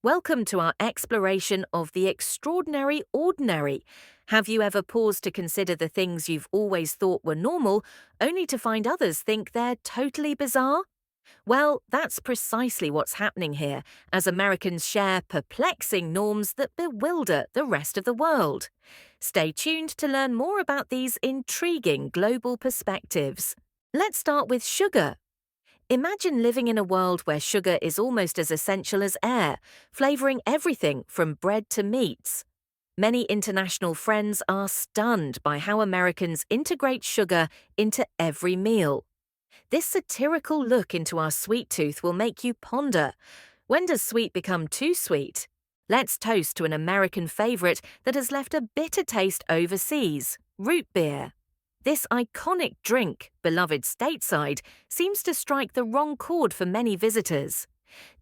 Welcome to our exploration of the extraordinary ordinary. Have you ever paused to consider the things you've always thought were normal, only to find others think they're totally bizarre? Well, that's precisely what's happening here, as Americans share perplexing norms that bewilder the rest of the world. Stay tuned to learn more about these intriguing global perspectives. Let's start with sugar. Imagine living in a world where sugar is almost as essential as air, flavoring everything from bread to meats. Many international friends are stunned by how Americans integrate sugar into every meal. This satirical look into our sweet tooth will make you ponder, when does sweet become too sweet? Let's toast to an American favorite that has left a bitter taste overseas: root beer. This iconic drink, beloved stateside, seems to strike the wrong chord for many visitors.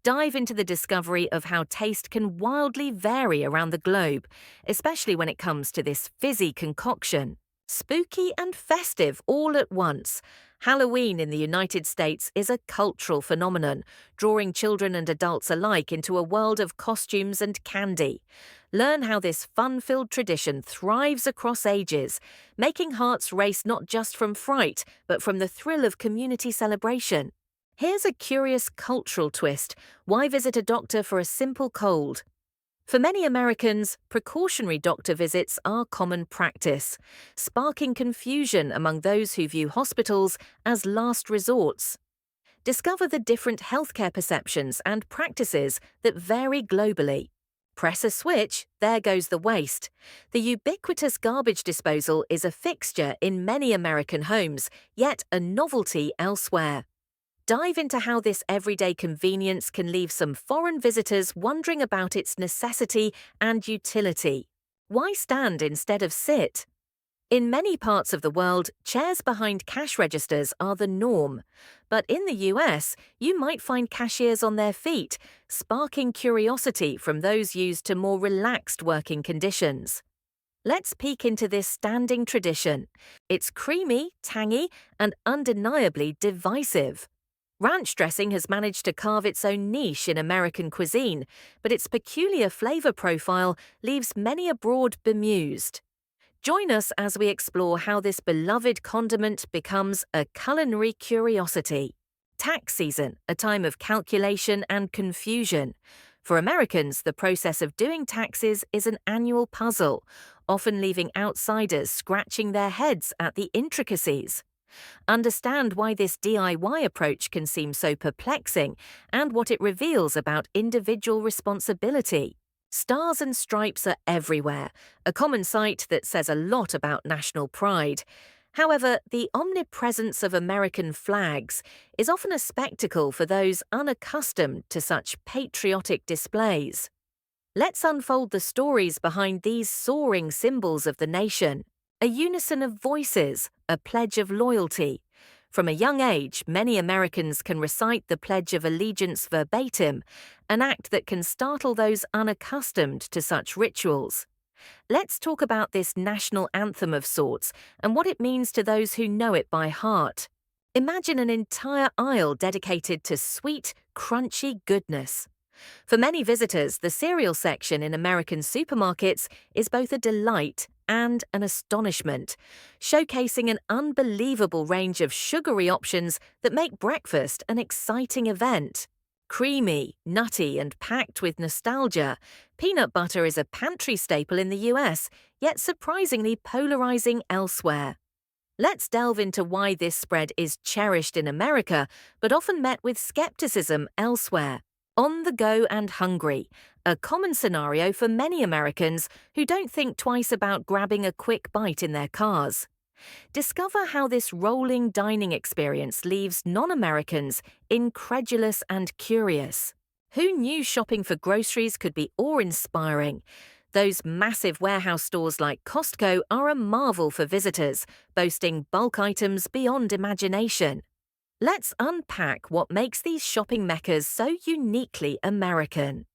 Dive into the discovery of how taste can wildly vary around the globe, especially when it comes to this fizzy concoction. Spooky and festive all at once. Halloween in the United States is a cultural phenomenon, drawing children and adults alike into a world of costumes and candy. Learn how this fun-filled tradition thrives across ages, making hearts race not just from fright, but from the thrill of community celebration. Here's a curious cultural twist. Why visit a doctor for a simple cold? For many Americans, precautionary doctor visits are common practice, sparking confusion among those who view hospitals as last resorts. Discover the different healthcare perceptions and practices that vary globally. Press a switch, there goes the waste. The ubiquitous garbage disposal is a fixture in many American homes, yet a novelty elsewhere. Dive into how this everyday convenience can leave some foreign visitors wondering about its necessity and utility. Why stand instead of sit? In many parts of the world, chairs behind cash registers are the norm. But in the US, you might find cashiers on their feet, sparking curiosity from those used to more relaxed working conditions. Let's peek into this standing tradition. It's creamy, tangy, and undeniably divisive. Ranch dressing has managed to carve its own niche in American cuisine, but its peculiar flavor profile leaves many abroad bemused. Join us as we explore how this beloved condiment becomes a culinary curiosity. Tax season, a time of calculation and confusion. For Americans, the process of doing taxes is an annual puzzle, often leaving outsiders scratching their heads at the intricacies. Understand why this DIY approach can seem so perplexing and what it reveals about individual responsibility. Stars and stripes are everywhere, a common sight that says a lot about national pride. However, the omnipresence of American flags is often a spectacle for those unaccustomed to such patriotic displays. Let's unfold the stories behind these soaring symbols of the nation. A unison of voices, a pledge of loyalty. From a young age, many Americans can recite the Pledge of Allegiance verbatim, an act that can startle those unaccustomed to such rituals. Let's talk about this national anthem of sorts and what it means to those who know it by heart. Imagine an entire aisle dedicated to sweet, crunchy goodness. For many visitors, the cereal section in American supermarkets is both a delight and an astonishment, showcasing an unbelievable range of sugary options that make breakfast an exciting event. Creamy, nutty, and packed with nostalgia, peanut butter is a pantry staple in the US, yet surprisingly polarizing elsewhere. Let's delve into why this spread is cherished in America, but often met with skepticism elsewhere. On the go and hungry, a common scenario for many Americans who don't think twice about grabbing a quick bite in their cars. Discover how this rolling dining experience leaves non-Americans incredulous and curious. Who knew shopping for groceries could be awe-inspiring? Those massive warehouse stores like Costco are a marvel for visitors, boasting bulk items beyond imagination. Let's unpack what makes these shopping meccas so uniquely American.